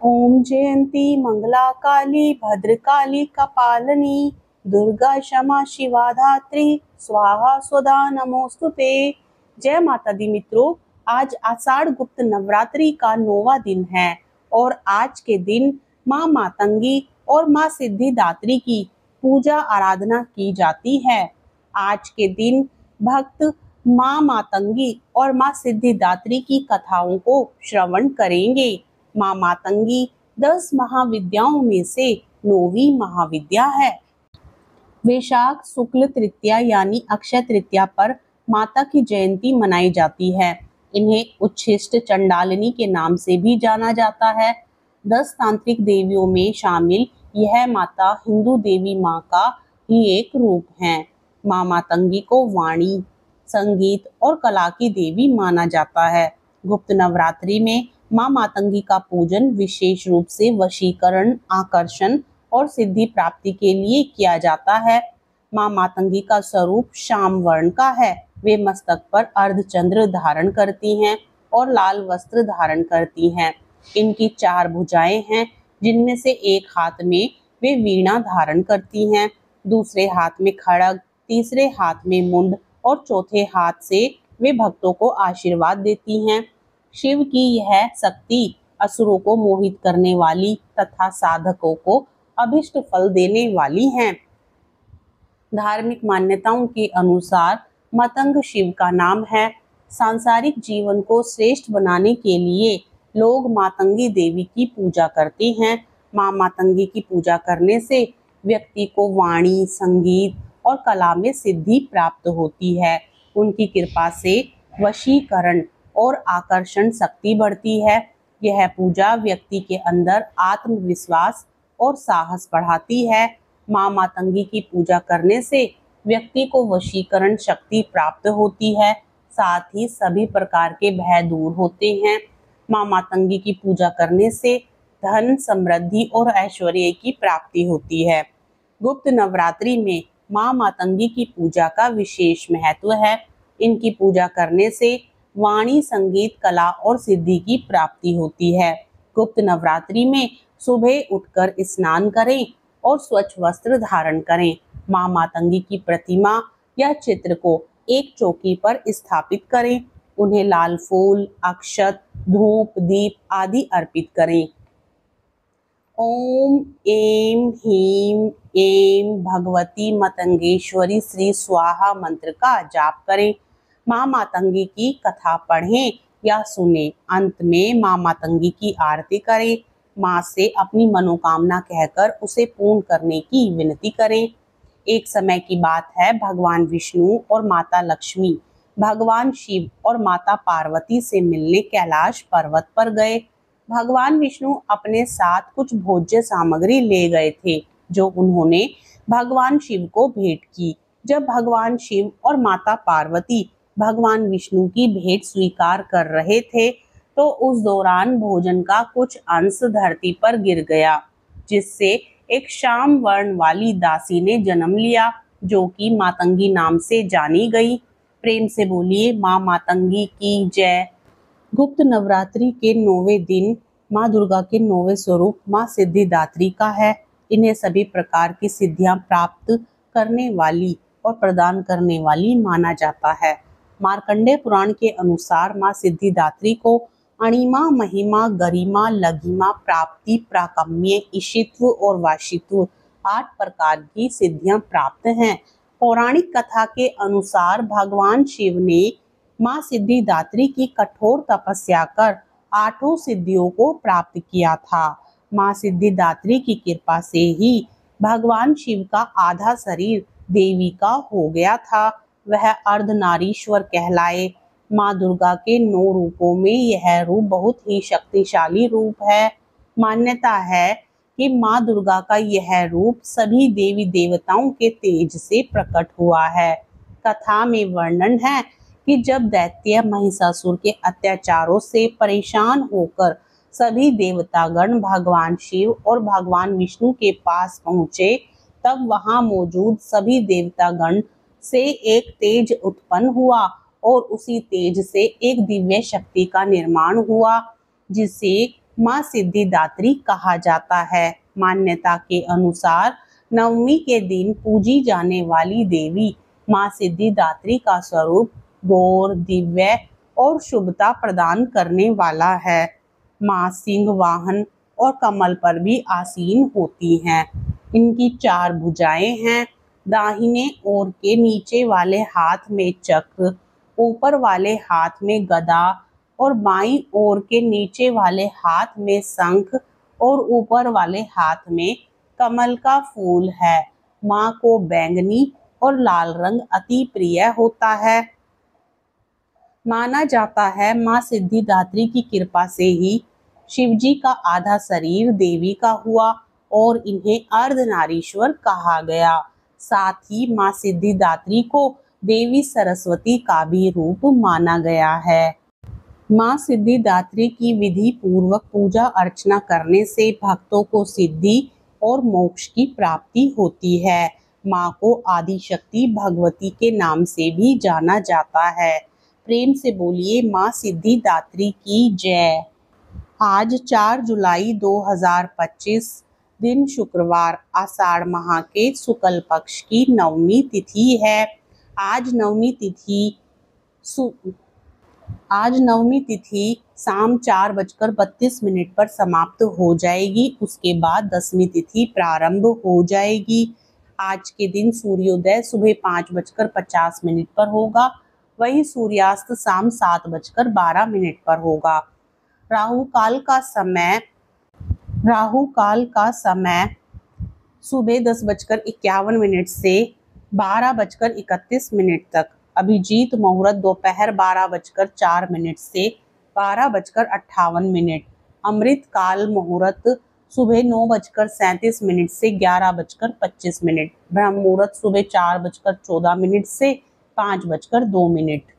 ओम जयंती मंगला काली भद्रकाली कपालिनी दुर्गा क्षमा शिवा धात्री स्वाहा स्वधा नमोस्तुते। जय माता दी मित्रों, आज आषाढ़ गुप्त नवरात्रि का 9वां दिन है और आज के दिन माँ मातंगी और माँ सिद्धिदात्री की पूजा आराधना की जाती है। आज के दिन भक्त माँ मातंगी और माँ सिद्धिदात्री की कथाओं को श्रवण करेंगे। माँ मातंगी 10 महाविद्याओं में से 9वीं महाविद्या है। वैशाख शुक्ल तृतीया यानी अक्षय तृतीया पर माता की जयंती मनाई जाती है। इन्हें उच्छिष्ट चंडालिनी के नाम से भी जाना जाता है। 10 तांत्रिक देवियों में शामिल यह माता हिंदू देवी माँ का ही एक रूप है। माँ मातंगी को वाणी, संगीत और कला की देवी माना जाता है। गुप्त नवरात्रि में माँ मातंगी का पूजन विशेष रूप से वशीकरण, आकर्षण और सिद्धि प्राप्ति के लिए किया जाता है। माँ मातंगी का स्वरूप श्याम वर्ण का है। वे मस्तक पर अर्धचंद्र धारण करती हैं और लाल वस्त्र धारण करती हैं। इनकी 4 भुजाएं हैं, जिनमें से एक हाथ में वे वीणा धारण करती हैं, दूसरे हाथ में खड़ग, तीसरे हाथ में मुंड और चौथे हाथ से वे भक्तों को आशीर्वाद देती हैं। शिव की यह शक्ति असुरों को मोहित करने वाली तथा साधकों को अभिष्ट फल देने वाली हैं। धार्मिक मान्यताओं के अनुसार मतंग शिव का नाम है। सांसारिक जीवन को श्रेष्ठ बनाने के लिए लोग मातंगी देवी की पूजा करते हैं। माँ मातंगी की पूजा करने से व्यक्ति को वाणी, संगीत और कला में सिद्धि प्राप्त होती है। उनकी कृपा से वशीकरण और आकर्षण शक्ति बढ़ती है। यह पूजा व्यक्ति के अंदर आत्मविश्वास और साहस बढ़ाती है। माँ मातंगी की पूजा करने से व्यक्ति को वशीकरण शक्ति प्राप्त होती है, साथ ही सभी प्रकार के भय दूर होते हैं। माँ मातंगी की पूजा करने से धन, समृद्धि और ऐश्वर्य की प्राप्ति होती है। गुप्त नवरात्रि में माँ मातंगी की पूजा का विशेष महत्व है। इनकी पूजा करने से वाणी, संगीत, कला और सिद्धि की प्राप्ति होती है। गुप्त नवरात्रि में सुबह उठकर स्नान करें और स्वच्छ वस्त्र धारण करें। माँ मातंगी की प्रतिमा या चित्र को एक चौकी पर स्थापित करें। उन्हें लाल फूल, अक्षत, धूप, दीप आदि अर्पित करें। ओम ऐं ह्रीं ऐं भगवती मतंगेश्वरी श्री स्वाहा मंत्र का जाप करें। माँ मातंगी की कथा पढ़ें या सुने। अंत में माँ मातंगी की आरती करें। माँ से अपनी मनोकामना कहकर उसे पूर्ण करने की विनती करें। एक समय की बात है, भगवान विष्णु और माता लक्ष्मी भगवान शिव और माता पार्वती से मिलने कैलाश पर्वत पर गए। भगवान विष्णु अपने साथ कुछ भोज्य सामग्री ले गए थे, जो उन्होंने भगवान शिव को भेंट की। जब भगवान शिव और माता पार्वती भगवान विष्णु की भेंट स्वीकार कर रहे थे, तो उस दौरान भोजन का कुछ अंश धरती पर गिर गया, जिससे एक श्याम वर्ण वाली दासी ने जन्म लिया, जो कि मातंगी नाम से जानी गई। प्रेम से बोलिए माँ मातंगी की जय। गुप्त नवरात्रि के 9वें दिन माँ दुर्गा के 9वें स्वरूप माँ सिद्धिदात्री का है। इन्हें सभी प्रकार की सिद्धियां प्राप्त करने वाली और प्रदान करने वाली माना जाता है। मार्कंडेय पुराण के अनुसार माँ सिद्धिदात्री को अणिमा, महिमा, गरिमा, लघिमा, प्राप्ति, प्राकम्य, ईशित्व और वाशित्व 8 प्रकार की सिद्धियां प्राप्त हैं। पौराणिक कथा के अनुसार भगवान शिव ने माँ सिद्धिदात्री की कठोर तपस्या कर 8 सिद्धियों को प्राप्त किया था। माँ सिद्धिदात्री की कृपा से ही भगवान शिव का आधा शरीर देवी का हो गया था। वह अर्धनारीश्वर कहलाए। माँ दुर्गा के 9 रूपों में यह रूप बहुत ही शक्तिशाली रूप है। मान्यता है कि माँ दुर्गा का यह रूप सभी देवी देवताओं के तेज से प्रकट हुआ है। कथा में वर्णन है कि जब दैत्य महिषासुर के अत्याचारों से परेशान होकर सभी देवतागण भगवान शिव और भगवान विष्णु के पास पहुँचे, तब वहां मौजूद सभी देवतागण से एक तेज उत्पन्न हुआ और उसी तेज से एक दिव्य शक्ति का निर्माण हुआ, जिसे माँ सिद्धिदात्री कहा जाता है। मान्यता के अनुसार नवमी के दिन पूजी जाने वाली देवी माँ सिद्धिदात्री का स्वरूप गौर, दिव्य और शुभता प्रदान करने वाला है। माँ सिंह वाहन और कमल पर भी आसीन होती हैं। इनकी 4 भुजाएं हैं। दाहिने ओर के नीचे वाले हाथ में चक्र, ऊपर वाले हाथ में गदा और बाईं ओर के नीचे वाले हाथ में शंख और ऊपर वाले हाथ में कमल का फूल है। माँ को बैंगनी और लाल रंग अति प्रिय होता है। माना जाता है माँ सिद्धिदात्री की कृपा से ही शिवजी का आधा शरीर देवी का हुआ और इन्हें अर्धनारीश्वर कहा गया। साथ ही माँ सिद्धिदात्री को देवी सरस्वती का भी रूप माना गया है। माँ सिद्धिदात्री की विधि पूर्वक पूजा अर्चना करने से भक्तों को सिद्धि और मोक्ष की प्राप्ति होती है। माँ को आदिशक्ति भगवती के नाम से भी जाना जाता है। प्रेम से बोलिए माँ सिद्धिदात्री की जय। आज 4 जुलाई 2025 दिन शुक्रवार, आषाढ़ माह के शुक्ल पक्ष की नवमी तिथि है। आज नवमी तिथि शाम 4:32 पर समाप्त हो जाएगी। उसके बाद 10वीं तिथि प्रारंभ हो जाएगी। आज के दिन सूर्योदय सुबह 5:50 पर होगा। वही सूर्यास्त शाम 7:12 पर होगा। राहु काल का समय सुबह 10:51 से 12:31 तक। अभिजीत मुहूर्त दोपहर 12:04 से 12:58। अमृत काल मुहूर्त सुबह 9:37 से 11:25। ब्रह्म मुहूर्त सुबह 4:14 से 5:02।